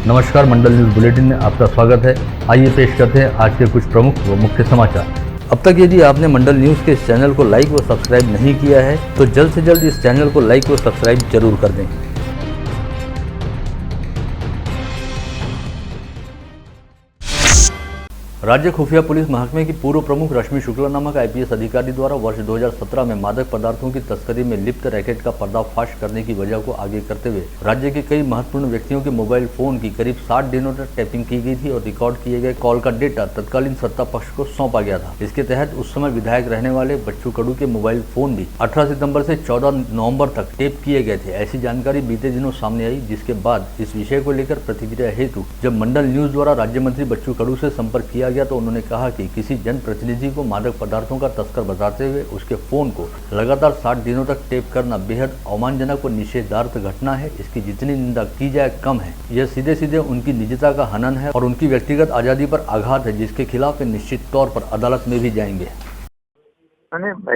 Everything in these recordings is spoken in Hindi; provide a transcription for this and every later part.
नमस्कार, मंडल न्यूज बुलेटिन में आपका स्वागत है। आइए पेश करते हैं आज के कुछ प्रमुख व मुख्य समाचार। अब तक यदि आपने मंडल न्यूज के इस चैनल को लाइक व सब्सक्राइब नहीं किया है तो जल्द से जल्द इस चैनल को लाइक व सब्सक्राइब जरूर कर दें। राज्य खुफिया पुलिस महकमे की पूर्व प्रमुख रश्मि शुक्ला नामक आईपीएस अधिकारी द्वारा वर्ष 2017 में मादक पदार्थों की तस्करी में लिप्त रैकेट का पर्दाफाश करने की वजह को आगे करते हुए राज्य के कई महत्वपूर्ण व्यक्तियों के मोबाइल फोन की करीब 60 दिनों तक टैपिंग की गई थी और रिकॉर्ड किए गए कॉल का डेटा तत्कालीन सत्ता पक्ष को सौंपा गया था। इसके तहत उस समय विधायक रहने वाले बच्चू कडू के मोबाइल फोन भी 18 सितंबर से 14 नवंबर तक टेप किए गए थे। ऐसी जानकारी बीते दिनों सामने आई, जिसके बाद इस विषय को लेकर प्रतिक्रिया हेतु जब मंडल न्यूज द्वारा राज्य मंत्री बच्चू कडू से संपर्क किया गया तो उन्होंने कहा कि किसी जनप्रतिनिधि को मादक पदार्थों का तस्कर बताते हुए उसके फोन को लगातार 60 दिनों तक टेप करना बेहद अवमानजनक और निषेधार्थ घटना है। इसकी जितनी निंदा की जाए कम है। यह सीधे सीधे उनकी निजता का हनन है और उनकी व्यक्तिगत आजादी पर आघात है, जिसके खिलाफ निश्चित तौर पर अदालत में भी जाएंगे।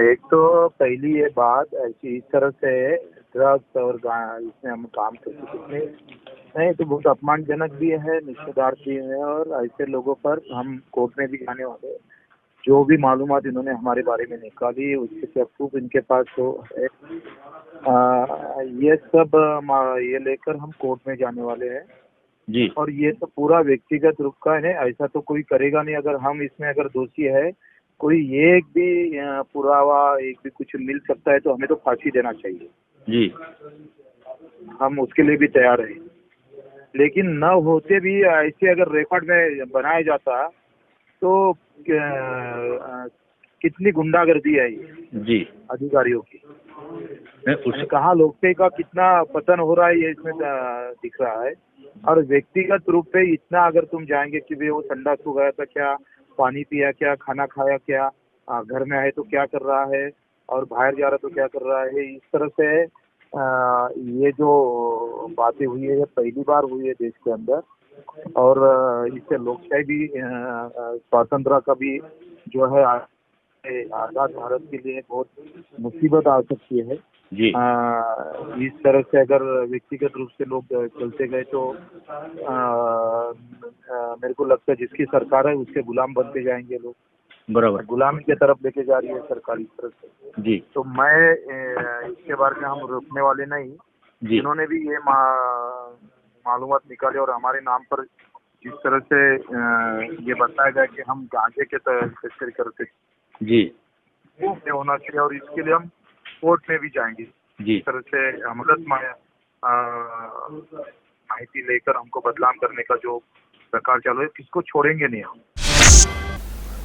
एक तो पहली ये बात ऐसी इस तरह से ड्रग्स और इसमें हम काम करते नहीं तो बहुत अपमानजनक भी है, निषेधार्थ भी है और ऐसे लोगों पर हम कोर्ट में भी जाने वाले। जो भी मालूमात इन्होंने हमारे बारे में निकाली उसके क्या प्रूफ इनके पास हो है, ये सब ये लेकर हम कोर्ट में जाने वाले हैं जी। और ये तो पूरा व्यक्तिगत रूप का है, ऐसा तो कोई करेगा नहीं। अगर हम इसमें अगर दोषी है, कोई एक भी पुरावा एक भी कुछ मिल सकता है तो हमें तो फांसी देना चाहिए जी। हम उसके लिए भी तैयार हैं, लेकिन न होते भी ऐसे अगर रिकॉर्ड में बनाया जाता तो कितनी गुंडागर्दी है ये जी अधिकारियों की। कहा लोकतंत्र का कितना पतन हो रहा है ये इसमें दिख रहा है। और व्यक्तिगत रूप पे इतना अगर तुम जाएंगे कि वे वो संडास हो गया था क्या, पानी पिया क्या, खाना खाया क्या, घर में आए तो क्या कर रहा है और बाहर जा रहा तो क्या कर रहा है, इस तरह से ये जो बातें हुई है ये पहली बार हुई है देश के अंदर। और इससे लोकशाही भी स्वतंत्रता का भी जो है आजाद भारत के लिए बहुत मुसीबत आ सकती है जी। इस तरह से अगर व्यक्तिगत रूप से लोग चलते गए तो मेरे को लगता है जिसकी सरकार है उसके गुलाम बनते जाएंगे लोग, बराबर गुलामी की तरफ लेके जा रही है सरकार इस तरह से जी। तो मैं इसके बारे में हम रोकने वाले नहीं। जिन्होंने भी ये मालूमात निकाले और हमारे नाम पर जिस तरह से ये बताया गया कि हम गांजे के तस्करी करते जी, वो होना चाहिए और इसके लिए हम कोर्ट में भी जाएंगे जी। इस तरह से मदद माहिती लेकर हमको बदनाम करने का जो प्रकार चालू है, किसको छोड़ेंगे नहीं हम।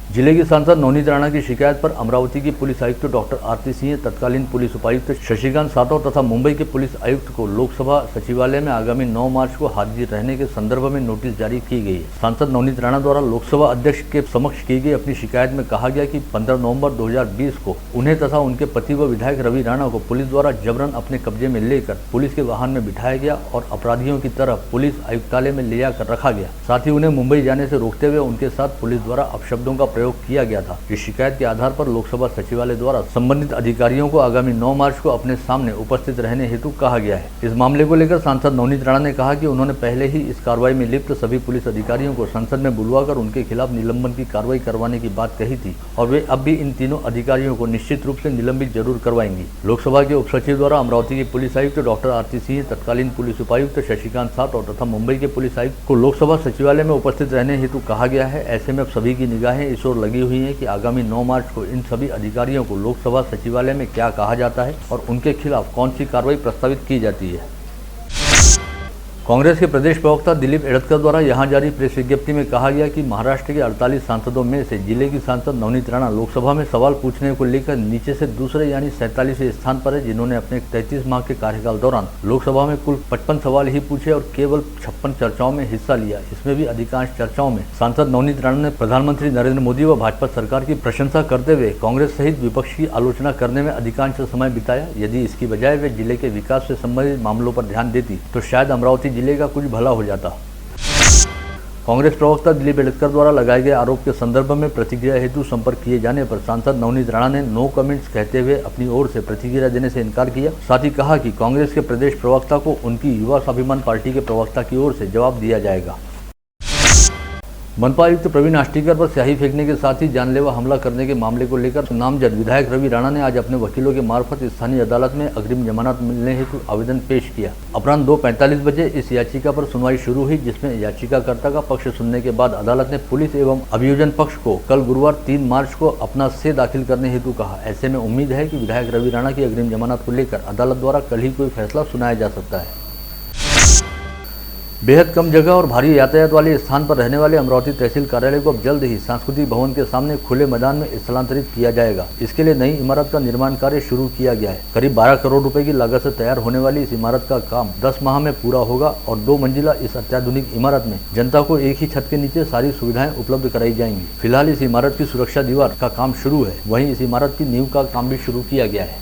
जिले की सांसद नवनीत राणा की शिकायत पर अमरावती की पुलिस आयुक्त डॉक्टर आरती सिंह, तत्कालीन पुलिस उपायुक्त शशिकांत सातव तथा मुंबई के पुलिस आयुक्त को लोकसभा सचिवालय में आगामी 9 मार्च को हाजिर रहने के संदर्भ में नोटिस जारी की गई है। सांसद नवनीत राणा द्वारा लोकसभा अध्यक्ष के समक्ष की गई अपनी शिकायत में कहा गया कि 15 नवंबर 2020 को उन्हें तथा उनके पति व विधायक रवि राणा को पुलिस द्वारा जबरन अपने कब्जे में लेकर पुलिस के वाहन में बिठाया गया और अपराधियों की तरह पुलिस आयुक्तालय में ले जाकर रखा गया। साथ ही उन्हें मुंबई जाने से रोकते हुए उनके साथ पुलिस द्वारा अपशब्दों का प्रयोग किया गया था। इस शिकायत के आधार पर लोकसभा सचिवालय द्वारा संबंधित अधिकारियों को आगामी 9 मार्च को अपने सामने उपस्थित रहने हेतु कहा गया है। इस मामले को लेकर सांसद नवनीत राणा ने कहा कि उन्होंने पहले ही इस कार्रवाई में लिप्त सभी पुलिस अधिकारियों को संसद में बुलवाकर उनके खिलाफ निलंबन की कार्रवाई करवाने की बात कही थी और वे अब भी इन तीनों अधिकारियों को निश्चित रूप से निलंबित जरूर करवाएंगी। लोकसभा के उपसचिव द्वारा अमरावती की पुलिस आयुक्त डॉक्टर आरती सिंह, तत्कालीन पुलिस उपायुक्त शशिकांत सातव तथा मुंबई के पुलिस आयुक्त को लोकसभा सचिवालय में उपस्थित रहने हेतु कहा गया है। ऐसे में अब सभी की निगाहें इस ओर लगी हुई है कि आगामी 9 मार्च को इन सभी अधिकारियों को लोकसभा सचिवालय में क्या कहा जाता है और उनके खिलाफ कौन सी कार्रवाई प्रस्तावित की जाती है। कांग्रेस के प्रदेश प्रवक्ता दिलीप एड़तकर द्वारा यहां जारी प्रेस विज्ञप्ति में कहा गया कि महाराष्ट्र के 48 सांसदों में से जिले की सांसद नवनीत राणा लोकसभा में सवाल पूछने को लेकर नीचे से दूसरे यानी 47वें स्थान पर है, जिन्होंने अपने 33 माह के कार्यकाल दौरान लोकसभा में कुल 55 सवाल ही पूछे और केवल 56 चर्चाओं में हिस्सा लिया। इसमें भी अधिकांश चर्चाओं में सांसद नवनीत राणा ने प्रधानमंत्री नरेंद्र मोदी व भाजपा सरकार की प्रशंसा करते हुए कांग्रेस सहित विपक्ष की आलोचना करने में अधिकांश समय बिताया। यदि इसकी बजाय वे जिले के विकास से संबंधित मामलों पर ध्यान देती तो शायद अमरावती जिले का कुछ भला हो जाता। कांग्रेस प्रवक्ता दिलीप एडकर द्वारा लगाए गए आरोप के संदर्भ में प्रतिक्रिया हेतु संपर्क किए जाने पर सांसद नवनीत राणा ने नो कमेंट्स कहते हुए अपनी ओर से प्रतिक्रिया देने से इनकार किया। साथ ही कहा कि कांग्रेस के प्रदेश प्रवक्ता को उनकी युवा स्वाभिमान पार्टी के प्रवक्ता की ओर से जवाब दिया जाएगा। मनपा आयुक्त प्रवीण आष्टीकर पर स्याही फेंकने के साथ ही जानलेवा हमला करने के मामले को लेकर नामजद विधायक रवि राणा ने आज अपने वकीलों के मार्फत स्थानीय अदालत में अग्रिम जमानत मिलने हेतु आवेदन पेश किया। अपराह्न 2:45 बजे इस याचिका पर सुनवाई शुरू हुई, जिसमें याचिकाकर्ता का पक्ष सुनने के बाद अदालत ने पुलिस एवं अभियोजन पक्ष को कल गुरुवार 3 मार्च को अपना स्टे दाखिल करने हेतु कहा। ऐसे में उम्मीद है कि विधायक रवि राणा की अग्रिम जमानत को लेकर अदालत द्वारा कल ही कोई फैसला सुनाया जा सकता है। बेहद कम जगह और भारी यातायात वाले स्थान पर रहने वाले अमरावती तहसील कार्यालय को अब जल्द ही सांस्कृतिक भवन के सामने खुले मैदान में स्थलांतरित किया जाएगा। इसके लिए नई इमारत का निर्माण कार्य शुरू किया गया है। करीब 12 करोड़ रुपए की लागत से तैयार होने वाली इस इमारत का काम 10 माह में पूरा होगा और 2 मंजिला इस अत्याधुनिक इमारत में जनता को एक ही छत के नीचे सारी सुविधाएं उपलब्ध कराई जाएंगी। फिलहाल इस इमारत की सुरक्षा दीवार का काम शुरू है, वहीं इस इमारत की नींव का काम भी शुरू किया गया है।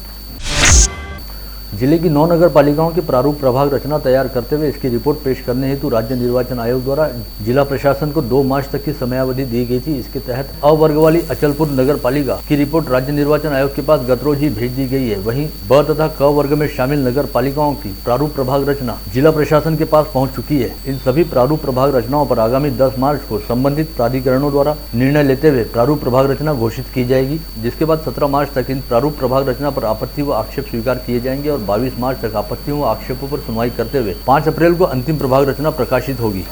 जिले की 9 नगर पालिकाओं की प्रारूप प्रभाग रचना तैयार करते हुए इसकी रिपोर्ट पेश करने हेतु राज्य निर्वाचन आयोग द्वारा जिला प्रशासन को 2 मार्च तक की समयावधि दी गई थी। इसके तहत अ वर्ग वाली अचलपुर नगर पालिका की रिपोर्ट राज्य निर्वाचन आयोग के पास गत रोज ही भेज दी गई है। वहीं ब तथा क वर्ग में शामिल नगर पालिकाओं की प्रारूप प्रभाग रचना जिला प्रशासन के पास पहुँच चुकी है। इन सभी प्रारूप प्रभाग रचनाओं पर आगामी 10 मार्च को संबंधित प्राधिकरणों द्वारा निर्णय लेते हुए प्रारूप प्रभाग रचना घोषित की जाएगी, जिसके बाद 17 मार्च तक इन प्रारूप प्रभाग रचना पर आपत्ति व आक्षेप स्वीकार किए जाएंगे और 22 मार्च तक आपत्तियों व आक्षेपों पर सुनवाई करते हुए 5 अप्रैल को अंतिम प्रभाग रचना प्रकाशित होगी।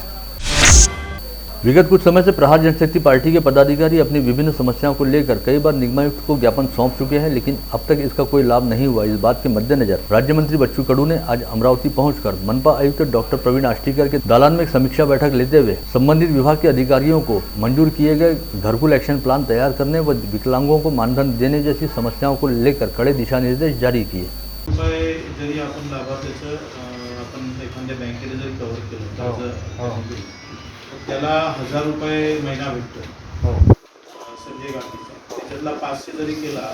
विगत कुछ समय से प्रहार जनशक्ति पार्टी के पदाधिकारी अपनी विभिन्न समस्याओं को लेकर कई बार निगमायुक्त को ज्ञापन सौंप चुके हैं, लेकिन अब तक इसका कोई लाभ नहीं हुआ। इस बात के मद्देनजर राज्य मंत्री बच्चू कडू ने आज अमरावती पहुंचकर मनपा आयुक्त डॉक्टर प्रवीण आष्टीकर के दालान में एक समीक्षा बैठक लेते हुए संबंधित विभाग के अधिकारियों को मंजूर किए गए घरकुल एक्शन प्लान तैयार करने व विकलांगों को मानधन देने जैसी समस्याओं को लेकर कड़े दिशा निर्देश जारी किए। जरी आपण लाभार्थ्याचं आपण एखाद्या बँकेने जरी कव्हर केलं तर त्याला 1000 रुपये महिना भेटतो संजय गांधीचा, त्याच्यातला 500 जरी केला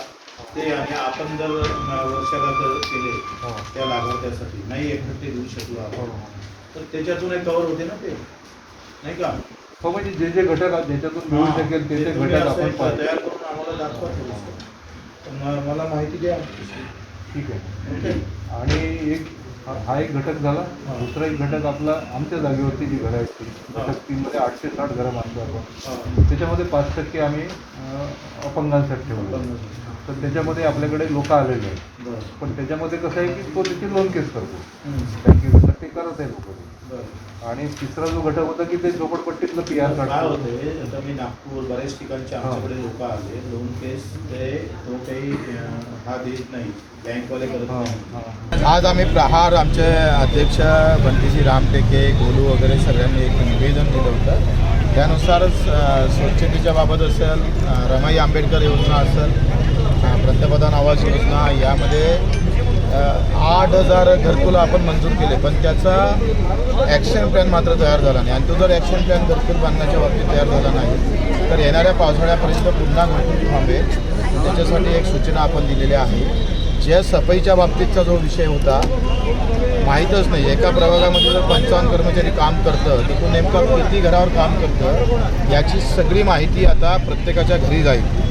ते आणि आपण जर वर्षाला जर केले त्या लाभार्थ्यासाठी नाही एकटे देऊ शकलो आपण तर त्याच्यातून कव्हर होते ना ते, नाही का? हो, म्हणजे जे जे घटक ज्याच्यातून मिळू शकेल ते घटक आपण तयार करून आम्हाला दाखवा थोडंसं, मला माहिती द्या। ठीक आहे। आणि एक हा एक घटक झाला। दुसरा एक घटक आपला आमच्या जागेवरती जी घरं आहेत घटक 3 मध्ये 860 घरं बांधतो आपण, त्याच्यामध्ये 5% आम्ही अपंगांसाठी ठेवतो। तर त्याच्यामध्ये आपल्याकडे लोक आलेले आहेत, पण त्याच्यामध्ये कसं आहे की तो त्याची लोन केस करतो बँकेकडे, ते करत आहे लोक। आणि तिसरा जो घटक होता की ते झोपडपट्टीतलं PR काय होते, आता मी नागपूर बऱ्याच ठिकाणचे आमच्याकडे लोक आले, लोन केस ते तो काही हा देत नाही, बँकवाले करत नाही। आज आम्ही प्रहार आमचे अध्यक्ष बंटीजी रामटेके गोलू वगैरे सगळ्यांनी एक निवेदन दिलं होतं। त्यानुसारच स्वच्छतेच्या बाबत असेल, रमाई आंबेडकर योजना असेल, पंतप्रधान आवास योजना, यामध्ये 8000 घरकुलं आपण मंजूर केले, पण त्याचा ॲक्शन प्लॅन मात्र तयार झाला नाही। आणि तो जर ॲक्शन प्लॅन घरकुल बांधण्याच्या बाबतीत तयार झाला नाही तर येणाऱ्या पावसाळ्यापर्यंत पुन्हा घरकुल थांबेल। त्याच्यासाठी एक सूचना आपण दिलेली आहे। ज्या सफाईच्या बाबतीतचा जो विषय होता, माहीतच नाही एका प्रभागामध्ये जर 55 कर्मचारी काम करतं तर तो नेमका किती घरावर काम करतं याची सगळी माहिती आता प्रत्येकाच्या घरी जाईल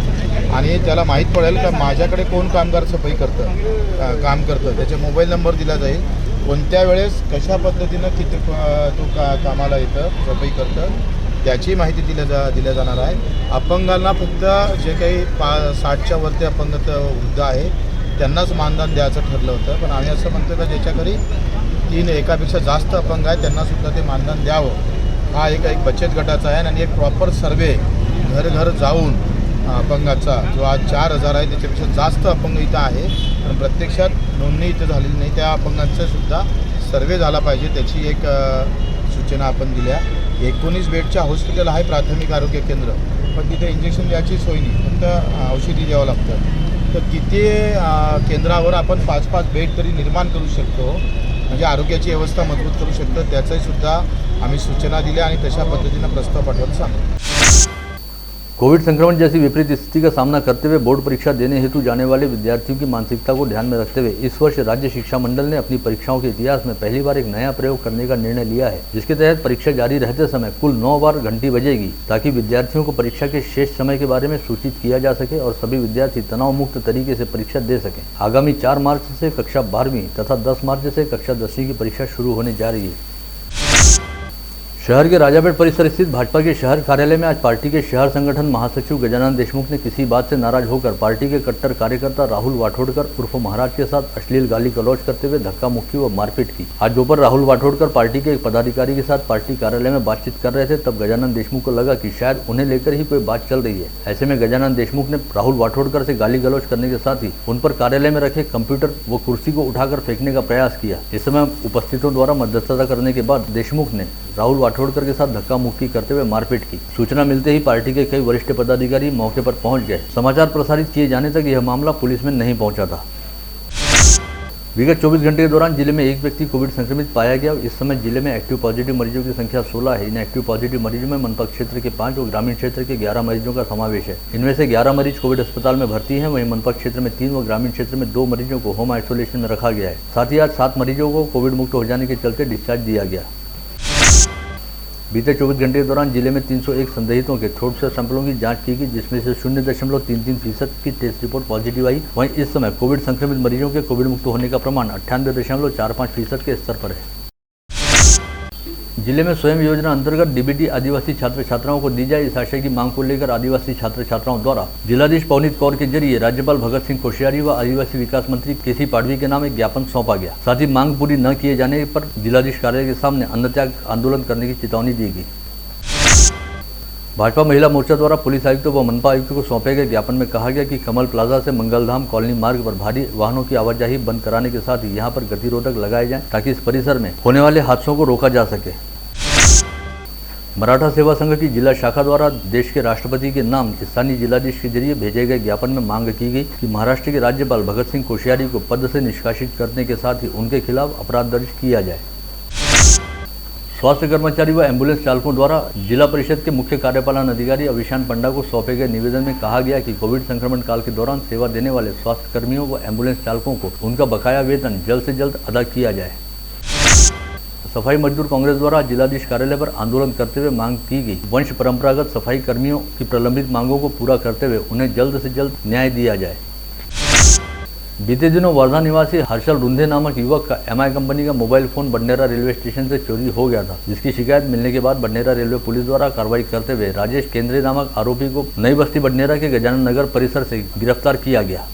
आणि त्याला माहीत पडेल का माझ्याकडे कोण कामगार सफाई काम करतं। त्याचे मोबाईल नंबर दिला जाईल, कोणत्या वेळेस कशा पद्धतीनं किती तो कामाला येतं सफाई करतं त्याची माहिती दिल्या जाणार आहे। अपंगांना फक्त जे काही 60च्या वरती अपंगत वृद्ध आहे त्यांनाच मानधन द्यायचं ठरलं होतं, पण आम्ही असं म्हणतो का ज्याच्या घरी 3 एकापेक्षा जास्त अपंग आहेत त्यांनासुद्धा ते मानधन द्यावं। हा एक बचत गटाचा आहे आणि एक प्रॉपर सर्वे घर जाऊन अपंगाचा जो आज 4000 आहे त्याच्यापेक्षा जास्त अपंग इथं आहे, पण प्रत्यक्षात नोंदणी इथं झालेली नाही, त्या अपंगांचा सुद्धा सर्वे झाला पाहिजे, त्याची एक सूचना आपण दिल्या। 19 बेडच्या हॉस्पिटल आहे प्राथमिक आरोग्य केंद्र, पण तिथे इंजेक्शन द्यायची सोय नाही, फक्त औषधी द्यावं लागतं। तर किती केंद्रावर आपण 5-5 बेड तरी निर्माण करू शकतो, म्हणजे आरोग्याची व्यवस्था मजबूत करू शकतो, त्याचाही सुद्धा आम्ही सूचना दिल्या आणि तशा पद्धतीनं प्रस्ताव पाठवायला सांगतो। कोविड संक्रमण जैसी विपरीत स्थिति का सामना करते हुए बोर्ड परीक्षा देने हेतु जाने वाले विद्यार्थियों की मानसिकता को ध्यान में रखते हुए इस वर्ष राज्य शिक्षा मंडल ने अपनी परीक्षाओं के इतिहास में पहली बार एक नया प्रयोग करने का निर्णय लिया है, जिसके तहत परीक्षा जारी रहते समय कुल 9 बार घंटी बजेगी, ताकि विद्यार्थियों को परीक्षा के शेष समय के बारे में सूचित किया जा सके और सभी विद्यार्थी तनाव मुक्त तरीके से परीक्षा दे सकें। आगामी 4 मार्च से कक्षा 12वीं तथा 10 मार्च से कक्षा 10वीं की परीक्षा शुरू होने जा रही है। शहर के राजापेट परिसर स्थित भाजपा के शहर कार्यालय में आज पार्टी के शहर संगठन महासचिव गजानन देशमुख ने किसी बात से नाराज होकर पार्टी के कट्टर कार्यकर्ता राहुल वाठोड़कर उर्फ महाराज के साथ अश्लील गाली गलौज करते हुए धक्का मुक्की व मारपीट की। आज दोपहर राहुल वाठोड़कर पार्टी के एक पदाधिकारी के साथ पार्टी कार्यालय में बातचीत कर रहे थे, तब गजानन देशमुख को लगा कि शायद उन्हें लेकर ही कोई बात चल रही है। ऐसे में गजानन देशमुख ने राहुल वाठोड़कर से गाली गलौज करने के साथ ही उन पर कार्यालय में रखे कंप्यूटर व कुर्सी को उठाकर फेंकने का प्रयास किया। इस समय उपस्थितों द्वारा मध्यस्थता करने के बाद देशमुख ने राहुल वाठोड़कर के साथ धक्का मुक्की करते हुए मारपीट की। सूचना मिलते ही पार्टी के कई वरिष्ठ पदाधिकारी मौके पर पहुंच गए। समाचार प्रसारित किए जाने तक यह मामला पुलिस में नहीं पहुंचा था। विगत 24 घंटे के दौरान जिले में एक व्यक्ति कोविड संक्रमित पाया गया। इस समय जिले में एक्टिव पॉजिटिव मरीजों की संख्या 16 है। इन एक्टिव पॉजिटिव मरीजों में मनपा क्षेत्र के 5 और ग्रामीण क्षेत्र के 11 मरीजों का समावेश है। इनमें से 11 मरीज कोविड अस्पताल में भर्ती हैं, वहीं मनपा क्षेत्र में 3 व ग्रामीण क्षेत्र में 2 मरीजों को होम आइसोलेशन में रखा गया है। साथ ही आज 7 मरीजों को कोविड मुक्त हो जाने के चलते डिस्चार्ज दिया गया। बीते 24 घंटे के दौरान जिले में 301 संदिग्धों के थ्रोट से सैंपलों की जांच की गई, जिसमें से 0.33% की टेस्ट रिपोर्ट पॉजिटिव आई। वहीं इस समय कोविड संक्रमित मरीजों के कोविड मुक्त होने का प्रमाण 98.45% के स्तर पर है। जिले में स्वयं योजना अंतर्गत डीबीटी आदिवासी छात्र छात्राओं को दी जाए, इस आशय की मांग को लेकर आदिवासी छात्र छात्राओं द्वारा जिलाधीश पवनीत कौर के जरिए राज्यपाल भगत सिंह कोश्यारी व आदिवासी विकास मंत्री केसी पाडवी के नाम एक ज्ञापन सौंपा गया। साथ ही मांग पूरी न किए जाने पर जिलाधीश कार्यालय के सामने अन्नत्याग आंदोलन करने की चेतावनी दी गई। भाजपा महिला मोर्चा द्वारा पुलिस आयुक्त व मनपा आयुक्त को सौंपे गए ज्ञापन में कहा गया कि कमल प्लाजा से मंगलधाम कॉलोनी मार्ग पर भारी वाहनों की आवाजाही बंद कराने के साथ ही यहां पर गतिरोधक लगाए जाएं, ताकि इस परिसर में होने वाले हादसों को रोका जा सके। मराठा सेवा संघ की जिला शाखा द्वारा देश के राष्ट्रपति के नाम स्थानीय जिलाधीश के जरिए भेजे गए ज्ञापन में मांग की गई कि महाराष्ट्र के राज्यपाल भगत सिंह कोश्यारी को पद से निष्कासित करने के साथ ही उनके खिलाफ अपराध दर्ज किया जाए। स्वास्थ्य कर्मचारी व एम्बुलेंस चालकों द्वारा जिला परिषद के मुख्य कार्यपालन अधिकारी अविशान पंडा को सौंपे गए निवेदन में कहा गया कि कोविड संक्रमण काल के दौरान सेवा देने वाले स्वास्थ्य कर्मियों व एम्बुलेंस चालकों को उनका बकाया वेतन जल्द से जल्द अदा किया जाए। सफाई मजदूर कांग्रेस द्वारा जिलाधीश कार्यालय पर आंदोलन करते हुए मांग की गई वंश परंपरागत सफाई कर्मियों की प्रलंबित मांगों को पूरा करते हुए उन्हें जल्द से जल्द न्याय दिया जाए। बीते दिनों वर्धा निवासी हर्षल रुंधे नामक युवक का एमआई कंपनी का mobile phone Badnera railway station से चोरी हो गया था, जिसकी शिकायत मिलने के बाद बडनेरा रेलवे पुलिस द्वारा कार्रवाई करते हुए राजेश केंद्रे नामक आरोपी को नई बस्ती बडनेरा के गजानन नगर परिसर से गिरफ्तार किया गया।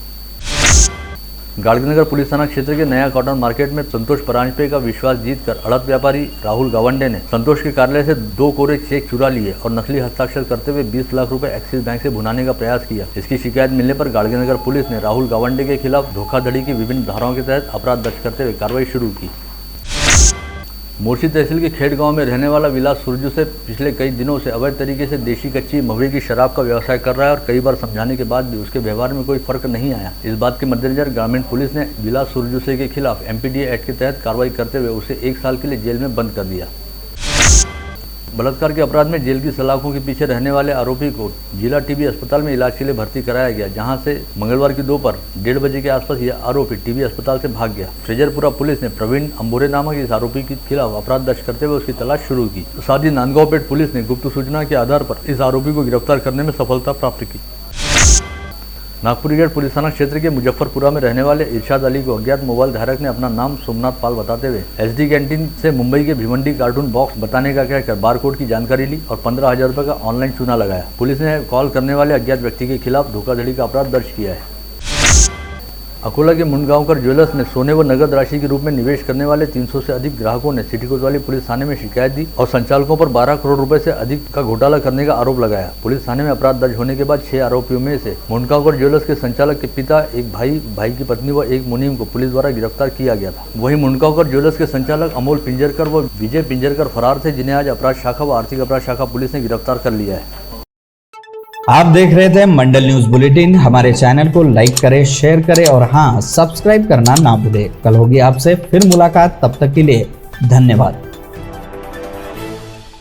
गाड़गीनगर पुलिस थाना क्षेत्र के नया कॉटन मार्केट में संतोष परांजपे का विश्वास जीतकर अड़त व्यापारी राहुल गावंडे ने संतोष के कार्यालय से 2 कोरे चेक चुरा लिए और नकली हस्ताक्षर करते हुए 20 लाख रुपए एक्सिस बैंक से भुनाने का प्रयास किया। इसकी शिकायत मिलने पर गाड़गीनगर पुलिस ने राहुल गावंडे के खिलाफ धोखाधड़ी की विभिन्न धाराओं के तहत अपराध दर्ज करते हुए कार्रवाई शुरू की। मोर्शी तहसील के खेड़ गांव में रहने वाला विलास सुरजू से पिछले कई दिनों से अवैध तरीके से देशी कच्ची महुए की शराब का व्यवसाय कर रहा है और कई बार समझाने के बाद भी उसके व्यवहार में कोई फर्क नहीं आया। इस बात के मद्देनजर ग्रामीण पुलिस ने विलास सुरजू से के खिलाफ एमपीडीए एक्ट के तहत कार्रवाई करते हुए उसे 1 साल के लिए जेल में बंद कर दिया। बलात्कार के अपराध में जेल की सलाखों के पीछे रहने वाले आरोपी को जिला टीबी अस्पताल में इलाज के लिए भर्ती कराया गया, जहां से मंगलवार की दोपहर 1:30 बजे के आसपास यह आरोपी टीबी अस्पताल से भाग गया। फ्रेजरपुरा पुलिस ने प्रवीण अंबोरे नामक इस आरोपी के खिलाफ अपराध दर्ज करते हुए उसकी तलाश शुरू की। साथ ही नांदगांवपेट पुलिस ने गुप्त सूचना के आधार पर इस आरोपी को गिरफ्तार करने में सफलता प्राप्त की। नागपुर गेट पुलिस थाना क्षेत्र के मुजफ्फरपुरा में रहने वाले इरशाद अली को अज्ञात मोबाइल धारक ने अपना नाम सोमनाथ पाल बताते हुए एसडी कैंटीन से मुंबई के भिवंडी कार्टून बॉक्स बताने का कहकर बारकोड की जानकारी ली और 15,000 रुपये का ऑनलाइन चूना लगाया। पुलिस ने कॉल करने वाले अज्ञात व्यक्ति के खिलाफ धोखाधड़ी का अपराध दर्ज किया है। अकोला के मुंडगांवकर ज्वेलर्स में सोने व नगद राशि के रूप में निवेश करने वाले 300 से अधिक ग्राहकों ने सिटी कोतवाली पुलिस थाने में शिकायत दी और संचालकों पर 12 करोड़ रुपए से अधिक का घोटाला करने का आरोप लगाया। पुलिस थाने में अपराध दर्ज होने के बाद 6 आरोपियों में से मुंडगांवकर ज्वेलर्स के संचालक के पिता, एक भाई की पत्नी व एक मुनीम को पुलिस द्वारा गिरफ्तार किया गया था। वहीं मुंडगांवकर ज्वेलर्स के संचालक अमोल पिंजरकर व विजय पिंजरकर फरार थे, जिन्हें आज अपराध शाखा व आर्थिक अपराध शाखा पुलिस ने गिरफ्तार कर लिया है। आप देख रहे थे मंडल न्यूज बुलेटिन। हमारे चैनल को लाइक करें, शेयर करें और हाँ, सब्सक्राइब करना ना भूलें। कल होगी आपसे फिर मुलाकात, तब तक के लिए धन्यवाद।